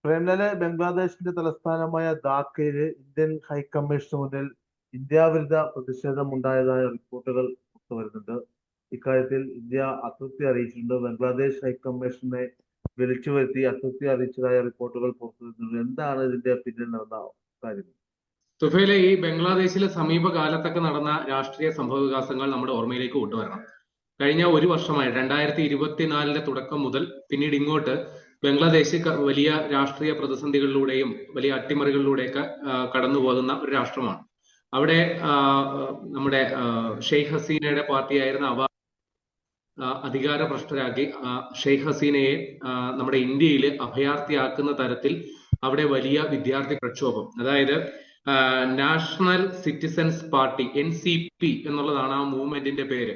പ്രേംലാല്, ബംഗ്ലാദേശിന്റെ തലസ്ഥാനമായ ധാക്കയില് Indian high commission മുന്നിൽ ഇന്ത്യാവിരുദ്ധ പ്രതിഷേധം ഉണ്ടായതായ റിപ്പോർട്ടുകൾ പുറത്തുവരുന്നുണ്ട്. ഇക്കാര്യത്തിൽ ഇന്ത്യ അതൃപ്തി അറിയിച്ചിട്ടുണ്ട്. ബംഗ്ലാദേശ് ഹൈക്കമ്മീഷനെ വിളിച്ചു വരുത്തി അതൃപ്തി അറിയിച്ചതായ റിപ്പോർട്ടുകൾ പുറത്തുവരുന്നുണ്ട്. എന്താണ് ഇതിന്റെ പിന്നിൽ നടന്ന കാര്യം? തുഫയിലെ ഈ ബംഗ്ലാദേശിലെ സമീപകാലത്തൊക്കെ നടന്ന രാഷ്ട്രീയ സംഭവ വികാസങ്ങൾ നമ്മുടെ ഓർമ്മയിലേക്ക് കൊണ്ടുവരണം. കഴിഞ്ഞ ഒരു വർഷമായി 2024 തുടക്കം മുതൽ പിന്നീട് ഇങ്ങോട്ട് ബംഗ്ലാദേശ് വലിയ രാഷ്ട്രീയ പ്രതിസന്ധികളിലൂടെയും വലിയ അട്ടിമറികളിലൂടെയൊക്കെ കടന്നു പോകുന്ന ഒരു രാഷ്ട്രമാണ്. അവിടെ നമ്മുടെ ഷെയ്ഖ് ഹസീനയുടെ പാർട്ടിയായിരുന്ന അധികാരഭ്രഷ്ടരാക്കി ഷെയ്ഖ് ഹസീനയെ നമ്മുടെ ഇന്ത്യയിൽ അഭയാർത്ഥിയാക്കുന്ന തരത്തിൽ അവിടെ വലിയ വിദ്യാർത്ഥി പ്രക്ഷോഭം, അതായത് നാഷണൽ സിറ്റിസൺസ് പാർട്ടി NCP എന്നുള്ളതാണ് ആ മൂവ്മെന്റിന്റെ പേര്.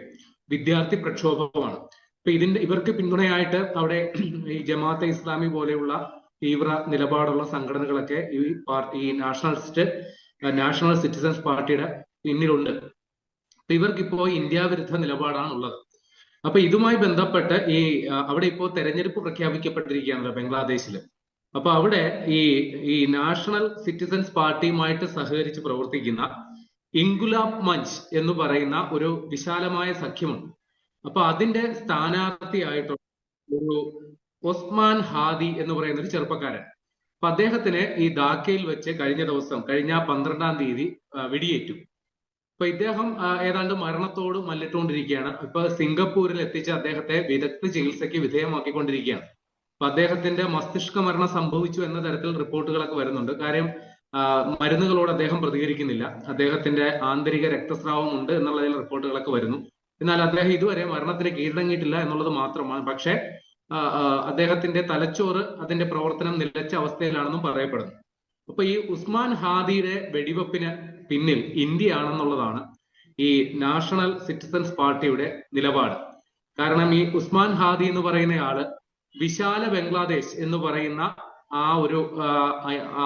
വിദ്യാർത്ഥി പ്രക്ഷോഭമാണ്. അപ്പൊ ഇവർക്ക് പിന്തുണയായിട്ട് അവിടെ ഈ ജമാഅത്തെ ഇസ്ലാമി പോലെയുള്ള തീവ്ര നിലപാടുള്ള സംഘടനകളൊക്കെ ഈ നാഷണൽ സിറ്റിസൺസ് പാർട്ടിയുടെ പിന്നിലുണ്ട്. അപ്പൊ ഇവർക്കിപ്പോ ഇന്ത്യ വിരുദ്ധ നിലപാടാണ് ഉള്ളത്. അപ്പൊ ഇതുമായി ബന്ധപ്പെട്ട് അവിടെ ഇപ്പോ തെരഞ്ഞെടുപ്പ് പ്രഖ്യാപിക്കപ്പെട്ടിരിക്കുകയാണല്ലോ ബംഗ്ലാദേശിൽ. അപ്പൊ അവിടെ ഈ നാഷണൽ സിറ്റിസൺസ് പാർട്ടിയുമായിട്ട് സഹകരിച്ച് പ്രവർത്തിക്കുന്ന ഇൻകുലാബ് മഞ്ച് എന്ന് പറയുന്ന ഒരു വിശാലമായ സഖ്യമുണ്ട്. അപ്പൊ അതിന്റെ സ്ഥാനാർത്ഥിയായിട്ടുള്ള ഒരു ഒസ്മാൻ ഹാദി എന്ന് പറയുന്ന ഒരു ചെറുപ്പക്കാരൻ. അപ്പൊ അദ്ദേഹത്തിന് ഈ ധാക്കയിൽ വെച്ച് കഴിഞ്ഞ 12-ാം തീയതി വെടിയേറ്റു. അപ്പൊ ഇദ്ദേഹം ഏതാണ്ട് മരണത്തോട് മല്ലിട്ടുകൊണ്ടിരിക്കുകയാണ്. ഇപ്പൊ സിംഗപ്പൂരിൽ എത്തിച്ച് അദ്ദേഹത്തെ വിദഗ്ധ ചികിത്സയ്ക്ക് വിധേയമാക്കിക്കൊണ്ടിരിക്കുകയാണ്. അപ്പൊ അദ്ദേഹത്തിന്റെ മസ്തിഷ്ക മരണം സംഭവിച്ചു എന്ന തരത്തിൽ റിപ്പോർട്ടുകളൊക്കെ വരുന്നുണ്ട്. കാര്യം മരുന്നുകളോട് അദ്ദേഹം പ്രതികരിക്കുന്നില്ല, അദ്ദേഹത്തിന്റെ ആന്തരിക രക്തസ്രാവം ഉണ്ട് എന്നുള്ളതിൽ റിപ്പോർട്ടുകളൊക്കെ വരുന്നു. എന്നാൽ അദ്ദേഹം ഇതുവരെ മരണത്തിന് കീഴടങ്ങിയിട്ടില്ല എന്നുള്ളത് മാത്രമാണ്. പക്ഷേ അദ്ദേഹത്തിന്റെ തലച്ചോറ് അതിന്റെ പ്രവർത്തനം നിലച്ച അവസ്ഥയിലാണെന്നും പറയപ്പെടുന്നു. അപ്പൊ ഈ ഉസ്മാൻ ഹാദിയുടെ വെടിവെപ്പിന് പിന്നിൽ ഇന്ത്യ ആണെന്നുള്ളതാണ് ഈ നാഷണൽ സിറ്റിസൺസ് പാർട്ടിയുടെ നിലപാട്. കാരണം ഈ ഉസ്മാൻ ഹാദി എന്ന് പറയുന്നയാള് വിശാല ബംഗ്ലാദേശ് എന്ന് പറയുന്ന ആ ഒരു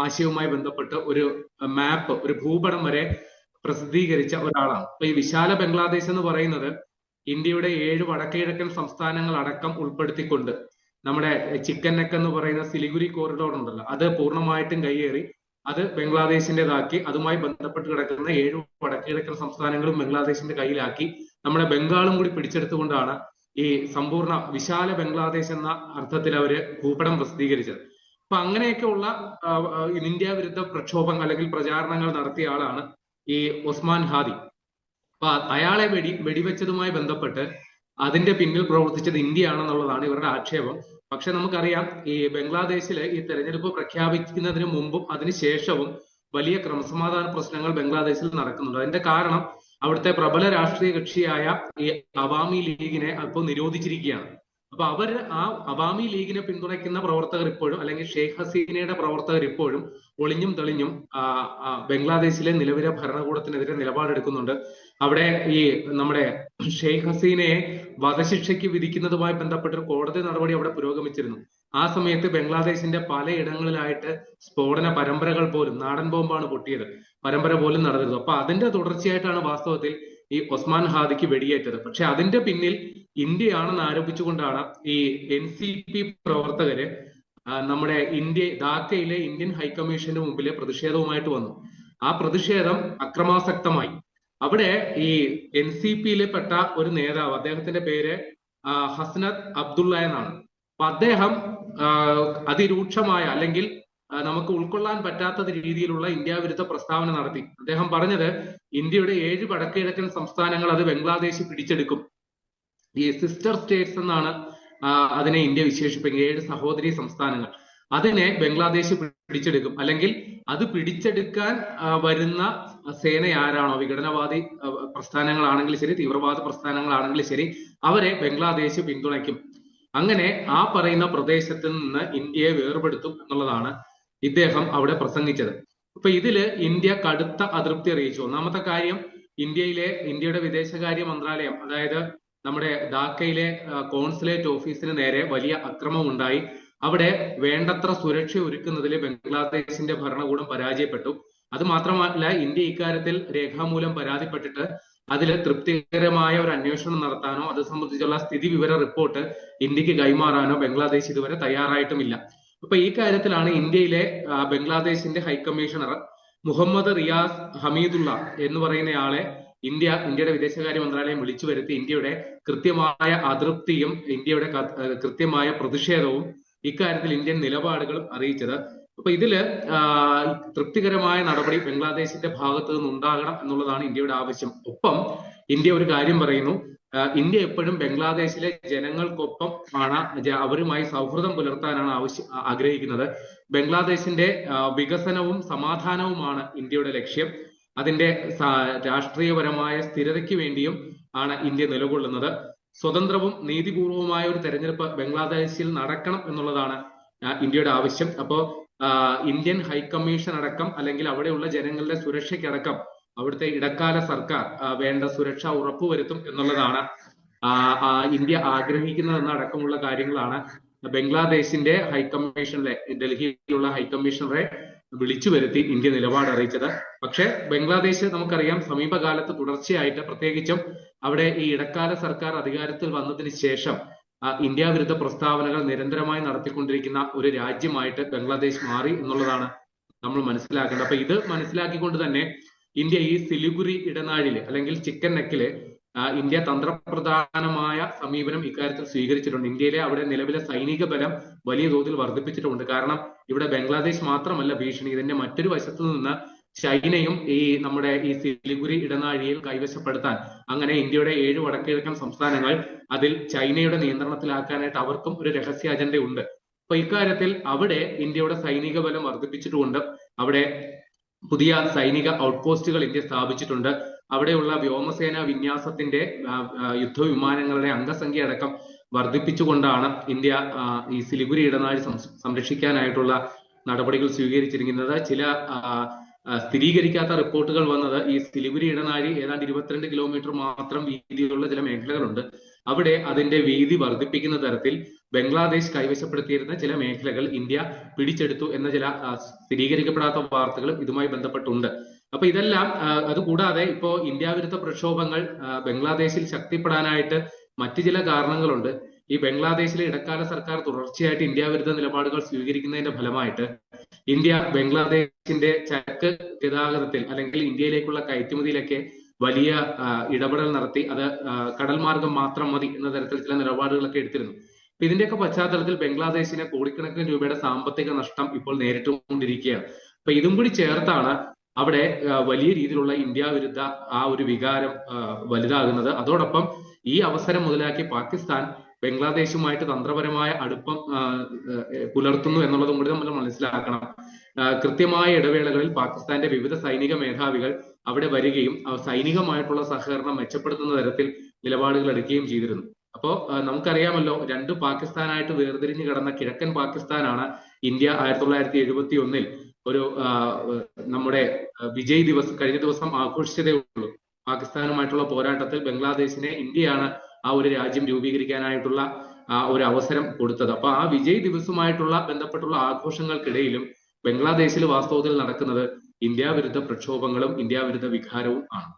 ആശയവുമായി ബന്ധപ്പെട്ട് ഒരു മാപ്പ്, ഒരു ഭൂപടം വരെ പ്രസിദ്ധീകരിച്ച ഒരാളാണ്. അപ്പൊ ഈ വിശാല ബംഗ്ലാദേശ് എന്ന് പറയുന്നത് ഇന്ത്യയുടെ 7 വടക്കുകിഴക്കൻ സംസ്ഥാനങ്ങൾ അടക്കം ഉൾപ്പെടുത്തിക്കൊണ്ട് നമ്മുടെ ചിക്കൻ നെക്ക് എന്ന് പറയുന്ന സിലിഗുരി കോറിഡോർ ഉണ്ടല്ലോ, അത് പൂർണ്ണമായിട്ടും കയ്യേറി അത് ബംഗ്ലാദേശിന്റേതാക്കി അതുമായി ബന്ധപ്പെട്ട് കിടക്കുന്ന 7 വടക്കുകിഴക്കൻ സംസ്ഥാനങ്ങളും ബംഗ്ലാദേശിന്റെ കയ്യിലാക്കി നമ്മുടെ ബംഗാളും കൂടി പിടിച്ചെടുത്തുകൊണ്ടാണ് ഈ സമ്പൂർണ്ണ വിശാല ബംഗ്ലാദേശ് എന്ന അർത്ഥത്തിൽ അവര് ഭൂപടം പ്രസിദ്ധീകരിച്ചത്. അപ്പൊ അങ്ങനെയൊക്കെയുള്ള ഇന്ത്യ വിരുദ്ധ പ്രക്ഷോഭങ്ങൾ അല്ലെങ്കിൽ പ്രചാരണങ്ങൾ നടത്തിയ ആളാണ് ഈ ഒസ്മാൻ ഹാദി. അപ്പൊ അയാളെ വെടിവെച്ചതുമായി ബന്ധപ്പെട്ട് അതിന്റെ പിന്നിൽ പ്രവർത്തിച്ചത് ഇന്ത്യ ആണെന്നുള്ളതാണ് ഇവരുടെ ആക്ഷേപം. പക്ഷെ നമുക്കറിയാം ഈ ബംഗ്ലാദേശില് ഈ തെരഞ്ഞെടുപ്പ് പ്രഖ്യാപിക്കുന്നതിന് മുമ്പും അതിനുശേഷവും വലിയ ക്രമസമാധാന പ്രശ്നങ്ങൾ ബംഗ്ലാദേശിൽ നടക്കുന്നുണ്ട്. അതിന്റെ കാരണം അവിടുത്തെ പ്രബല രാഷ്ട്രീയ കക്ഷിയായ ഈ അവാമി ലീഗിനെ ഇപ്പോൾ നിരോധിച്ചിരിക്കുകയാണ്. അപ്പൊ ആ അവാമി ലീഗിനെ പിന്തുണയ്ക്കുന്ന പ്രവർത്തകർ ഇപ്പോഴും, അല്ലെങ്കിൽ ഷെയ്ഖ് ഹസീനയുടെ പ്രവർത്തകർ ഇപ്പോഴും ഒളിഞ്ഞും തെളിഞ്ഞും ബംഗ്ലാദേശിലെ നിലവിലെ ഭരണകൂടത്തിനെതിരെ നിലപാടെടുക്കുന്നുണ്ട്. അവിടെ ഈ നമ്മുടെ ഷെയ്ഖ് ഹസീനയെ വധശിക്ഷയ്ക്ക് വിധിക്കുന്നതുമായി ബന്ധപ്പെട്ടൊരു കോടതി നടപടി അവിടെ പുരോഗമിച്ചിരുന്നു. ആ സമയത്ത് ബംഗ്ലാദേശിന്റെ പലയിടങ്ങളിലായിട്ട് സ്ഫോടന പരമ്പരകൾ പോലും, നാടൻ ബോംബാണ് പൊട്ടിയത്, പരമ്പര പോലും നടന്നിരുന്നു. അപ്പൊ അതിന്റെ തുടർച്ചയായിട്ടാണ് വാസ്തവത്തിൽ ഈ ഒസ്മാൻ ഹാദിക്ക് വെടിയേറ്റത്. പക്ഷെ അതിന്റെ പിന്നിൽ ഇന്ത്യയാണെന്ന് ആരോപിച്ചുകൊണ്ടാണ് ഈ NCP പ്രവർത്തകര് നമ്മുടെ ധാക്കയിലെ ഇന്ത്യൻ ഹൈക്കമ്മീഷന്റെ മുമ്പിലെ പ്രതിഷേധവുമായിട്ട് വന്നു. ആ പ്രതിഷേധം അക്രമാസക്തമായി. അവിടെ ഈ NCPയിലെ പെട്ട ഒരു നേതാവ്, അദ്ദേഹത്തിന്റെ പേര് ഹസ്നത് അബ്ദുള്ള എന്നാണ്. അപ്പൊ അദ്ദേഹം അതിരൂക്ഷമായ അല്ലെങ്കിൽ നമുക്ക് ഉൾക്കൊള്ളാൻ പറ്റാത്ത രീതിയിലുള്ള ഇന്ത്യ വിരുദ്ധ പ്രസ്താവന നടത്തി. അദ്ദേഹം പറഞ്ഞത് ഇന്ത്യയുടെ 7 വടക്കുകിഴക്കൻ സംസ്ഥാനങ്ങൾ അത് ബംഗ്ലാദേശ് പിടിച്ചെടുക്കും. ഈ സിസ്റ്റർ സ്റ്റേറ്റ്സ് എന്നാണ് അതിനെ ഇന്ത്യ വിശേഷിപ്പിക്കുന്നത്. 7 സഹോദരി സംസ്ഥാനങ്ങൾ, അതിനെ ബംഗ്ലാദേശ് പിടിച്ചെടുക്കും. അല്ലെങ്കിൽ അത് പിടിച്ചെടുക്കാൻ വരുന്ന സേന ആരാണോ, വിഘടനവാദി പ്രസ്ഥാനങ്ങളാണെങ്കിൽ ശരി, തീവ്രവാദ പ്രസ്ഥാനങ്ങളാണെങ്കിലും ശരി, അവരെ ബംഗ്ലാദേശ് പിന്തുണയ്ക്കും. അങ്ങനെ ആ പറയുന്ന പ്രദേശത്ത് നിന്ന് ഇന്ത്യയെ വേർപെടുത്തും എന്നുള്ളതാണ് ഇദ്ദേഹം അവിടെ പ്രസംഗിച്ചത്. അപ്പൊ ഇതില് ഇന്ത്യ കടുത്ത അതൃപ്തി അറിയിച്ചു. ഒന്നാമത്തെ കാര്യം, ഇന്ത്യയുടെ വിദേശകാര്യ മന്ത്രാലയം, അതായത് നമ്മുടെ ധാക്കയിലെ കോൺസുലേറ്റ് ഓഫീസിന് നേരെ വലിയ അക്രമം ഉണ്ടായി. അവിടെ വേണ്ടത്ര സുരക്ഷ ഒരുക്കുന്നതിൽ ബംഗ്ലാദേശിന്റെ ഭരണകൂടം പരാജയപ്പെട്ടു. അത് മാത്രമല്ല, ഇന്ത്യ ഇക്കാര്യത്തിൽ രേഖാമൂലം പരാതിപ്പെട്ടിട്ട് അതിൽ തൃപ്തികരമായ ഒരു അന്വേഷണം നടത്താനോ അത് സംബന്ധിച്ചുള്ള സ്ഥിതി വിവര റിപ്പോർട്ട് ഇന്ത്യക്ക് കൈമാറാനോ ബംഗ്ലാദേശ് ഇതുവരെ തയ്യാറായിട്ടുമില്ല. അപ്പൊ ഈ കാര്യത്തിലാണ് ഇന്ത്യയിലെ ബംഗ്ലാദേശിന്റെ ഹൈക്കമ്മീഷണർ മുഹമ്മദ് റിയാസ് ഹമീദുള്ള എന്ന് പറയുന്നയാളെ ഇന്ത്യയുടെ വിദേശകാര്യ മന്ത്രാലയം വിളിച്ചു വരുത്തി ഇന്ത്യയുടെ കൃത്യമായ അതൃപ്തിയും ഇന്ത്യയുടെ കൃത്യമായ പ്രതിഷേധവും ഇക്കാര്യത്തിൽ ഇന്ത്യൻ നിലപാടുകളും അറിയിച്ചത്. അപ്പൊ ഇതില് തൃപ്തികരമായ നടപടി ബംഗ്ലാദേശിന്റെ ഭാഗത്തു നിന്ന് ഉണ്ടാകണം എന്നുള്ളതാണ് ഇന്ത്യയുടെ ആവശ്യം. ഒപ്പം ഇന്ത്യ ഒരു കാര്യം പറയുന്നു, ഇന്ത്യ എപ്പോഴും ബംഗ്ലാദേശിലെ ജനങ്ങൾക്കൊപ്പം ആണ്, അവരുമായി സൗഹൃദം പുലർത്താനാണ് ആഗ്രഹിക്കുന്നത്. ബംഗ്ലാദേശിന്റെ വികസനവും സമാധാനവുമാണ് ഇന്ത്യയുടെ ലക്ഷ്യം. അതിന്റെ രാഷ്ട്രീയപരമായ സ്ഥിരതയ്ക്ക് വേണ്ടിയും ആണ് ഇന്ത്യ നിലകൊള്ളുന്നത്. സ്വതന്ത്രവും നീതിപൂർവവുമായ ഒരു തെരഞ്ഞെടുപ്പ് ബംഗ്ലാദേശിൽ നടക്കണം എന്നുള്ളതാണ് ഇന്ത്യയുടെ ആവശ്യം. അപ്പോ ഇന്ത്യൻ ഹൈക്കമ്മീഷൻ അടക്കം അല്ലെങ്കിൽ അവിടെയുള്ള ജനങ്ങളുടെ സുരക്ഷയ്ക്കടക്കം അവിടുത്തെ ഇടക്കാല സർക്കാർ വേണ്ട സുരക്ഷ ഉറപ്പുവരുത്തും എന്നുള്ളതാണ് ഇന്ത്യ ആഗ്രഹിക്കുന്നതെന്ന അടക്കമുള്ള കാര്യങ്ങളാണ് ബംഗ്ലാദേശിന്റെ ഹൈക്കമ്മീഷനിലെ ഡൽഹിയിലുള്ള ഹൈക്കമ്മീഷണറെ വിളിച്ചു വരുത്തി ഇന്ത്യ നിലപാട് അറിയിച്ചത്. പക്ഷെ ബംഗ്ലാദേശ് നമുക്കറിയാം സമീപകാലത്ത് തുടർച്ചയായിട്ട്, പ്രത്യേകിച്ചും അവിടെ ഈ ഇടക്കാല സർക്കാർ അധികാരത്തിൽ വന്നതിന് ശേഷം ഇന്ത്യ വിരുദ്ധ പ്രസ്താവനകൾ നിരന്തരമായി നടത്തിക്കൊണ്ടിരിക്കുന്ന ഒരു രാജ്യമായിട്ട് ബംഗ്ലാദേശ് മാറി എന്നുള്ളതാണ് നമ്മൾ മനസ്സിലാക്കേണ്ടത്. അപ്പൊ ഇത് മനസ്സിലാക്കിക്കൊണ്ട് തന്നെ ഇന്ത്യ ഈ സിലിഗുരി ഇടനാഴില് അല്ലെങ്കിൽ ചിക്കൻ നെക്കില് ഇന്ത്യ തന്ത്രപ്രധാനമായ സമീപനം ഇക്കാര്യത്തിൽ സ്വീകരിച്ചിട്ടുണ്ട്. ഇന്ത്യയിലെ അവിടെ നിലവിലെ സൈനിക ബലം വലിയ തോതിൽ വർദ്ധിപ്പിച്ചിട്ടുണ്ട്. കാരണം ഇവിടെ ബംഗ്ലാദേശ് മാത്രമല്ല ഭീഷണി, ഇതിന്റെ മറ്റൊരു വശത്തു നിന്ന് ചൈനയും നമ്മുടെ ഈ സിലിഗുരി ഇടനാഴിയിൽ കൈവശപ്പെടുത്താൻ, അങ്ങനെ ഇന്ത്യയുടെ 7 വടക്കുകിഴക്കൻ സംസ്ഥാനങ്ങൾ അതിൽ ചൈനയുടെ നിയന്ത്രണത്തിലാക്കാനായിട്ട് അവർക്കും ഒരു രഹസ്യ അജണ്ടയുണ്ട്. അപ്പൊ ഇക്കാര്യത്തിൽ അവിടെ ഇന്ത്യയുടെ സൈനിക ബലം വർദ്ധിപ്പിച്ചിട്ടുമുണ്ട്. അവിടെ പുതിയ സൈനിക ഔട്ട്പോസ്റ്റുകൾ ഇന്ത്യ സ്ഥാപിച്ചിട്ടുണ്ട്. അവിടെയുള്ള വ്യോമസേന വിന്യാസത്തിന്റെ യുദ്ധവിമാനങ്ങളുടെ അംഗസംഖ്യ അടക്കം വർദ്ധിപ്പിച്ചുകൊണ്ടാണ് ഇന്ത്യ ഈ സിലിഗുരി ഇടനാഴി സംരക്ഷിക്കാനായിട്ടുള്ള നടപടികൾ സ്വീകരിച്ചിരിക്കുന്നത്. ചില സ്ഥിരീകരിക്കാത്ത റിപ്പോർട്ടുകൾ വന്നത് ഈ സിലിഗുരി ഇടനാഴി ഏതാണ്ട് 22 കിലോമീറ്റർ മാത്രം വീതിയുള്ള ചില മേഖലകളുണ്ട്. അവിടെ അതിന്റെ വീതി വർദ്ധിപ്പിക്കുന്ന തരത്തിൽ ബംഗ്ലാദേശ് കൈവശപ്പെടുത്തിയിരുന്ന ചില മേഖലകൾ ഇന്ത്യ പിടിച്ചെടുത്തു എന്ന ചില സ്ഥിരീകരിക്കപ്പെടാത്ത വാർത്തകളും ഇതുമായി ബന്ധപ്പെട്ടുണ്ട്. അപ്പൊ ഇതെല്ലാം അതുകൂടാതെ ഇപ്പോ ഇന്ത്യ വിരുദ്ധ പ്രക്ഷോഭങ്ങൾ ബംഗ്ലാദേശിൽ ശക്തിപ്പെടാനായിട്ട് മറ്റു ചില കാരണങ്ങളുണ്ട്. ഈ ബംഗ്ലാദേശിലെ ഇടക്കാല സർക്കാർ തുടർച്ചയായിട്ട് ഇന്ത്യ വിരുദ്ധ നിലപാടുകൾ സ്വീകരിക്കുന്നതിന്റെ ഫലമായിട്ട് ഇന്ത്യ ബംഗ്ലാദേശിന്റെ ചരക്ക് ഗതാഗതത്തിൽ അല്ലെങ്കിൽ ഇന്ത്യയിലേക്കുള്ള കയറ്റുമതിയിലൊക്കെ വലിയ ഇടപെടൽ നടത്തി അത് കടൽ മാർഗം മാത്രം മതി എന്ന തരത്തിൽ ചില നിലപാടുകളൊക്കെ എടുത്തിരുന്നു. അപ്പൊ ഇതിന്റെയൊക്കെ പശ്ചാത്തലത്തിൽ ബംഗ്ലാദേശിന് കോടിക്കണക്കിന് രൂപയുടെ സാമ്പത്തിക നഷ്ടം ഇപ്പോൾ നേരിട്ടുകൊണ്ടിരിക്കുകയാണ്. അപ്പൊ ഇതും കൂടി ചേർത്താണ് അവിടെ വലിയ രീതിയിലുള്ള ഇന്ത്യ വിരുദ്ധ ആ ഒരു വികാരം വലുതാകുന്നത്. അതോടൊപ്പം ഈ അവസരം മുതലാക്കി പാകിസ്ഥാൻ ബംഗ്ലാദേശുമായിട്ട് തന്ത്രപരമായ അടുപ്പം പുലർത്തുന്നു എന്നുള്ളതും കൂടി നമ്മൾ മനസ്സിലാക്കണം. കൃത്യമായ ഇടവേളകളിൽ പാകിസ്ഥാന്റെ വിവിധ സൈനിക മേധാവികൾ അവിടെ വരികയും സൈനികമായിട്ടുള്ള സഹകരണം മെച്ചപ്പെടുത്തുന്ന തരത്തിൽ നിലപാടുകൾ എടുക്കുകയും ചെയ്തിരുന്നു. അപ്പോ നമുക്കറിയാമല്ലോ, 2 പാകിസ്ഥാനായിട്ട് വേർതിരിഞ്ഞു കിടന്ന കിഴക്കൻ പാകിസ്ഥാനാണ് ഇന്ത്യ 1971 ഒരു നമ്മുടെ വിജയ് ദിവസ് കഴിഞ്ഞ ദിവസം ആഘോഷിച്ചതേ ഉള്ളൂ. പാകിസ്ഥാനുമായിട്ടുള്ള പോരാട്ടത്തിൽ ബംഗ്ലാദേശിനെ ഇന്ത്യയാണ് ആ ഒരു രാജ്യം രൂപീകരിക്കാനായിട്ടുള്ള ഒരു അവസരം കൊടുത്തത്. അപ്പൊ ആ വിജയ് ദിവസവുമായിട്ടുള്ള ബന്ധപ്പെട്ടുള്ള ആഘോഷങ്ങൾക്കിടയിലും ബംഗ്ലാദേശിൽ വാസ്തവത്തിൽ നടക്കുന്നത് ഇന്ത്യ വിരുദ്ധ പ്രക്ഷോഭങ്ങളും ഇന്ത്യ വിരുദ്ധ വികാരവും ആണ്.